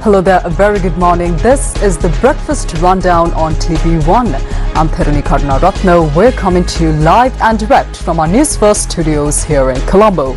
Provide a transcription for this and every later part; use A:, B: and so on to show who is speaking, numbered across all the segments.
A: Hello there, a very good morning. This is the Breakfast Rundown on TV1. I'm Therunee Karunaratne. We're coming to you live and direct from our Newsfirst studios here in Colombo.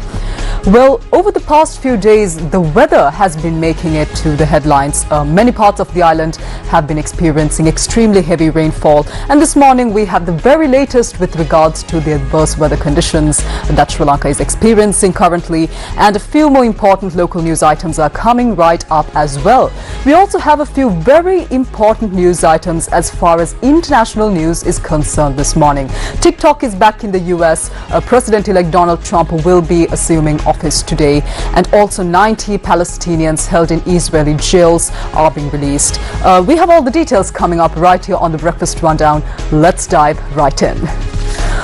A: Well, over the past few days, the weather has been making it to the headlines. Many parts of the island have been experiencing extremely heavy rainfall. And this morning, we have the very latest with regards to the adverse weather conditions that Sri Lanka is experiencing currently. And a few more important local news items are coming right up as well. We also have a few very important news items as far as international news is concerned this morning. TikTok is back in the US. President-elect Donald Trump will be assuming office today, and also 90 Palestinians held in Israeli jails are being released. We have all the details coming up right here on the Breakfast Rundown. Let's dive right in.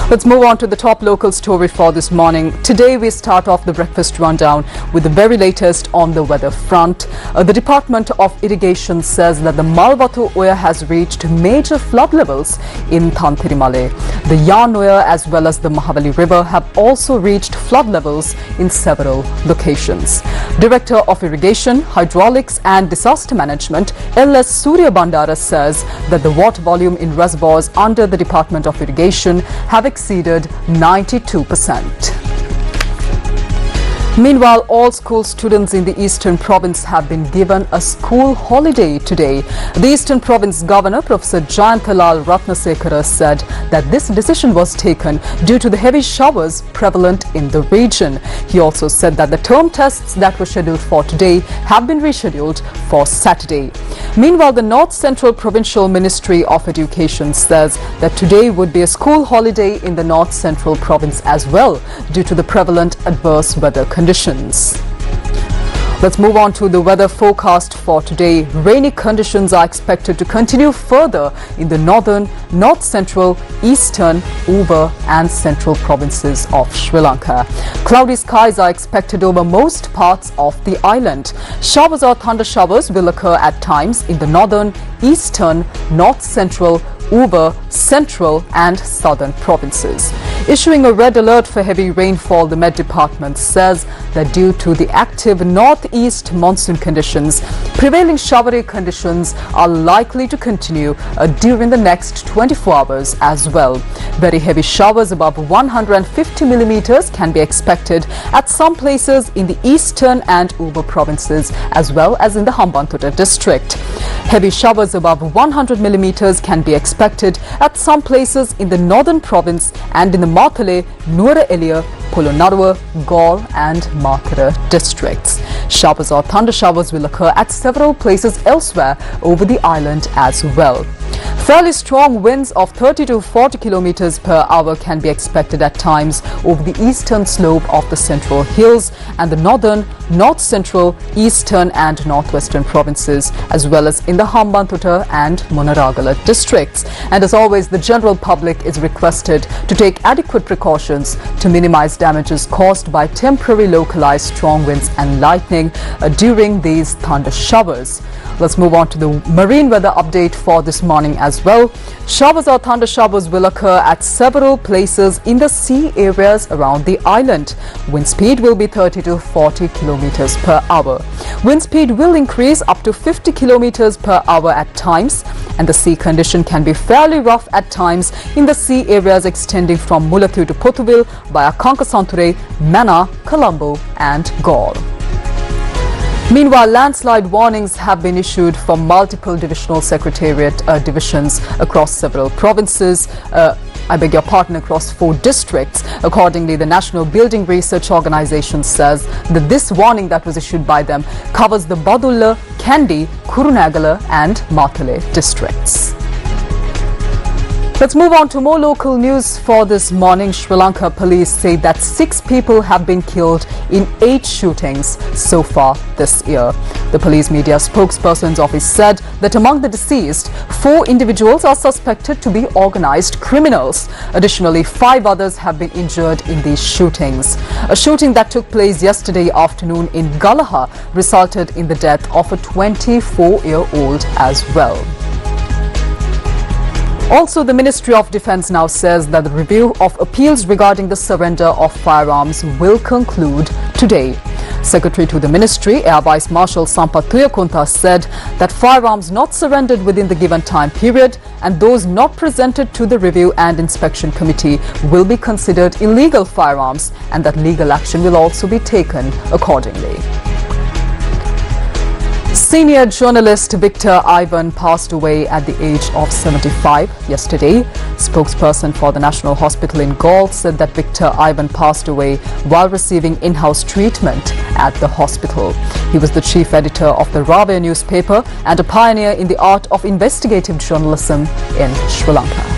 A: Let's move on to the top local story for this morning. Today we start off the Breakfast Rundown with the very latest on the weather front. The Department of Irrigation says that the Malwatu Oya has reached major flood levels in Thantirimale. The Yan Oya as well as the Mahavali River have also reached flood levels in several locations. Director of Irrigation, Hydraulics and Disaster Management, L.S. Surya Bandara, says that the water volume in reservoirs under the Department of Irrigation have exceeded 92%. Meanwhile, all school students in the Eastern Province have been given a school holiday today. The Eastern Province Governor, Professor Jayantalal Ratnasekara, said that this decision was taken due to the heavy showers prevalent in the region. He also said that the term tests that were scheduled for today have been rescheduled for Saturday. Meanwhile, the North Central Provincial Ministry of Education says that today would be a school holiday in the North Central Province as well due to the prevalent adverse weather conditions. Let's move on to the weather forecast for today. Rainy conditions are expected to continue further in the northern, north central, eastern, over and central provinces of Sri Lanka. Cloudy skies are expected over most parts of the island. Showers or thunder showers will occur at times in the northern, eastern, north central, over, central and southern provinces. Issuing a red alert for heavy rainfall, the Met Department says that due to the active northeast monsoon conditions, prevailing showery conditions are likely to continue during the next 24 hours as well. Very heavy showers above 150 millimeters can be expected at some places in the eastern and Uber provinces as well as in the Hambantota district. Heavy showers above 100 millimeters can be expected at some places in the northern province and in the Matale, Nuwara Eliya, Polonnaruwa, Galle and Mathura districts. Showers or thunder showers will occur at several places elsewhere over the island as well. Fairly strong winds of 30 to 40 kilometers per hour can be expected at times over the eastern slope of the Central Hills and the northern, north central, eastern and northwestern provinces as well as in the Hambantota and Munaragala districts. And as always, the general public is requested to take adequate precautions to minimize damages caused by temporary localized strong winds and lightning during these thunder showers. Let's move on to the marine weather update for this morning as well. Showers or thunder showers will occur at several places in the sea areas around the island. Wind speed will be 30 to 40 kilometers per hour. Wind speed will increase up to 50 kilometers per hour at times, and the sea condition can be fairly rough at times in the sea areas extending from Mulathu to Potuville via Kankasanture, Mana, Colombo and Galle. Meanwhile, landslide warnings have been issued for multiple divisional secretariat divisions across several provinces. Across 4 districts. Accordingly, the National Building Research Organization says that this warning that was issued by them covers the Badulla, Kandy, Kurunegala and Matale districts. Let's move on to more local news for this morning. Sri Lanka police say that 6 people have been killed in 8 shootings so far this year. The police media spokesperson's office said that among the deceased, 4 individuals are suspected to be organized criminals. Additionally, 5 others have been injured in these shootings. A shooting that took place yesterday afternoon in Galaha resulted in the death of a 24-year-old as well. Also, the Ministry of Defence now says that the review of appeals regarding the surrender of firearms will conclude today. Secretary to the Ministry, Air Vice Marshal Sampath Tuyakunta, said that firearms not surrendered within the given time period and those not presented to the Review and Inspection Committee will be considered illegal firearms and that legal action will also be taken accordingly. Senior journalist Victor Ivan passed away at the age of 75 yesterday. Spokesperson for the National Hospital in Galle said that Victor Ivan passed away while receiving in-house treatment at the hospital. He was the chief editor of the Rave newspaper and a pioneer in the art of investigative journalism in Sri Lanka.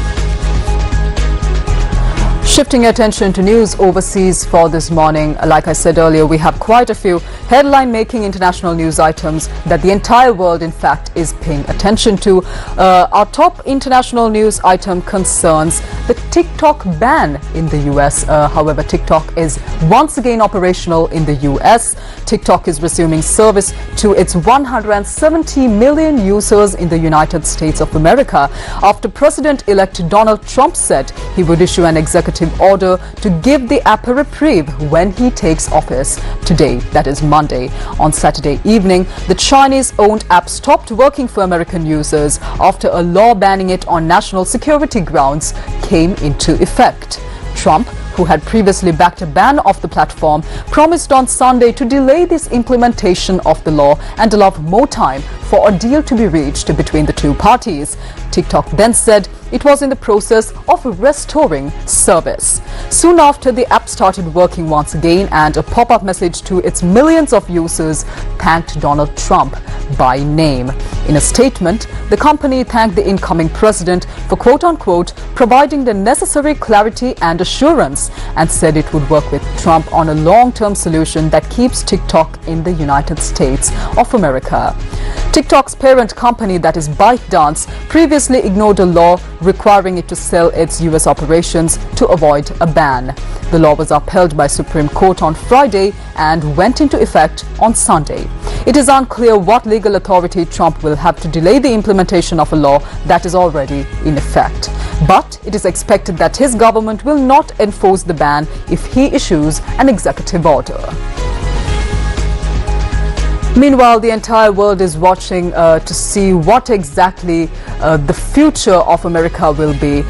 A: Shifting attention to news overseas for this morning, like I said earlier, we have quite a few headline-making international news items that the entire world, in fact, is paying attention to. Our top international news item concerns the TikTok ban in the US. However, TikTok is once again operational in the US. TikTok is resuming service to its 170 million users in the United States of America after President-elect Donald Trump said he would issue an executive order to give the app a reprieve when he takes office today, that is Monday. On Saturday evening, the Chinese-owned app stopped working for American users after a law banning it on national security grounds came into effect. Trump, who had previously backed a ban of the platform, promised on Sunday to delay this implementation of the law and allow more time for a deal to be reached between the two parties. TikTok then said it was in the process of restoring service. Soon after, the app started working once again and a pop-up message to its millions of users thanked Donald Trump by name. In a statement, the company thanked the incoming president for quote-unquote providing the necessary clarity and assurance and said it would work with Trump on a long-term solution that keeps TikTok in the United States of America. TikTok's parent company, that is ByteDance, previously ignored a law requiring it to sell its US operations to avoid a ban. The law was upheld by Supreme Court on Friday and went into effect on Sunday. It is unclear what legal authority Trump will have to delay the implementation of a law that is already in effect. But it is expected that his government will not enforce the ban if he issues an executive order. Meanwhile, the entire world is watching to see what exactly the future of America will be.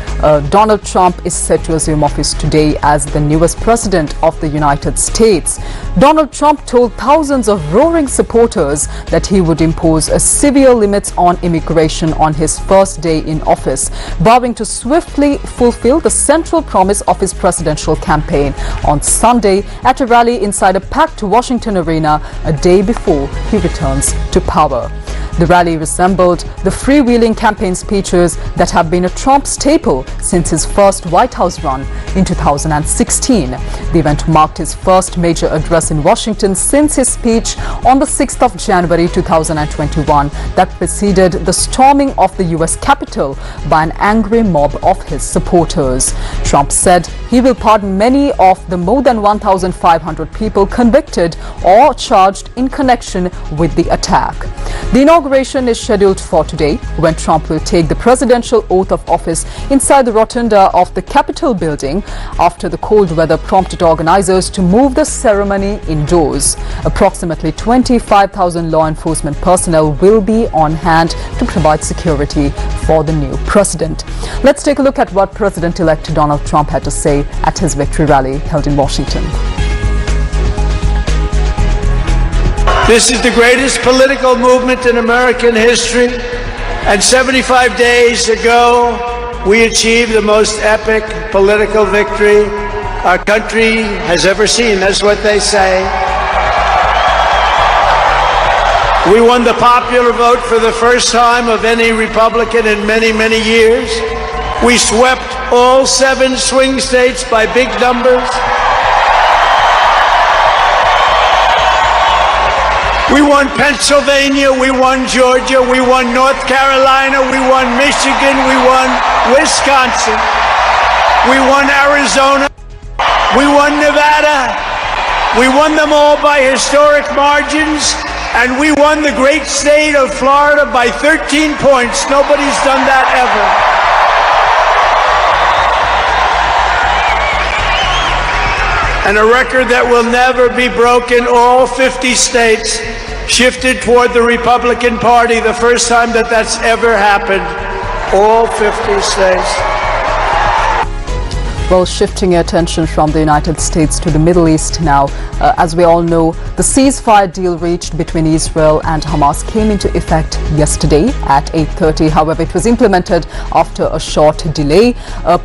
A: Donald Trump is set to assume office today as the newest president of the United States. Donald Trump told thousands of roaring supporters that he would impose severe limits on immigration on his first day in office, vowing to swiftly fulfill the central promise of his presidential campaign on Sunday at a rally inside a packed Washington arena a day before he returns to power. The rally resembled the freewheeling campaign speeches that have been a Trump staple since his first White House run in 2016. The event marked his first major address in Washington since his speech on the 6th of January 2021 that preceded the storming of the US Capitol by an angry mob of his supporters. Trump said he will pardon many of the more than 1,500 people convicted or charged in connection with the attack. The inauguration is scheduled for today, when Trump will take the presidential oath of office inside the rotunda of the Capitol building after the cold weather prompted organizers to move the ceremony indoors. Approximately 25,000 law enforcement personnel will be on hand to provide security for the new president. Let's take a look at what President-elect Donald Trump had to say at his victory rally held in Washington.
B: This is the greatest political movement in American history, and 75 days ago, we achieved the most epic political victory our country has ever seen. That's what they say. We won the popular vote for the first time of any Republican in many, many years. We swept all 7 swing states by big numbers. We won Pennsylvania, we won Georgia, we won North Carolina, we won Michigan, we won Wisconsin, we won Arizona, we won Nevada. We won them all by historic margins, and we won the great state of Florida by 13 points. Nobody's done that ever. and a record that will never be broken. All 50 states shifted toward the Republican Party, the first time that that's ever happened. All 50 states.
A: Well, shifting attention from the United States to the Middle East now. As we all know, the ceasefire deal reached between Israel and Hamas came into effect yesterday at 8:30. However, it was implemented after a short delay.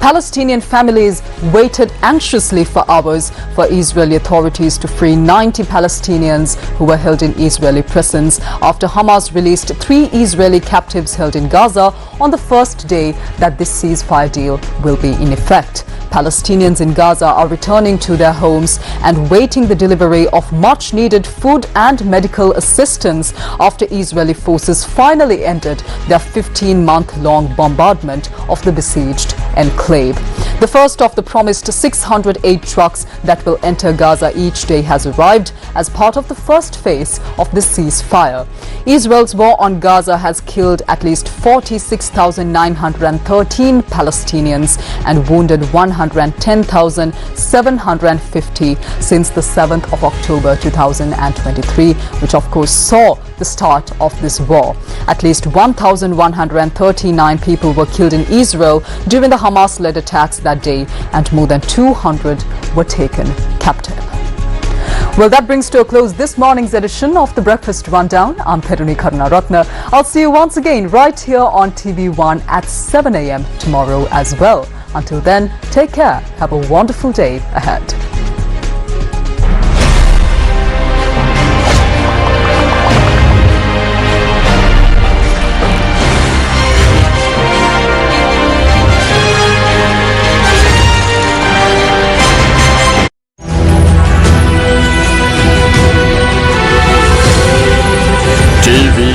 A: Palestinian families waited anxiously for hours for Israeli authorities to free 90 Palestinians who were held in Israeli prisons after Hamas released 3 Israeli captives held in Gaza on the first day that this ceasefire deal will be in effect. Palestinians in Gaza are returning to their homes and waiting the delivery of much needed food and medical assistance after Israeli forces finally ended their 15-month-long bombardment of the besieged enclave. The first of the promised 608 trucks that will enter Gaza each day has arrived as part of the first phase of the ceasefire. Israel's war on Gaza has killed at least 46,913 Palestinians and wounded 110,750 since the 7th of October 2023, which of course saw the start of this war. At least 1,139 people were killed in Israel during the Hamas-led attacks that day, and more than 200 were taken captive. Well, that brings to a close this morning's edition of the Breakfast Rundown. I'm Therunee Karunaratne. I'll see you once again right here on TV1 at 7 a.m. tomorrow as well. Until then, take care. Have a wonderful day ahead.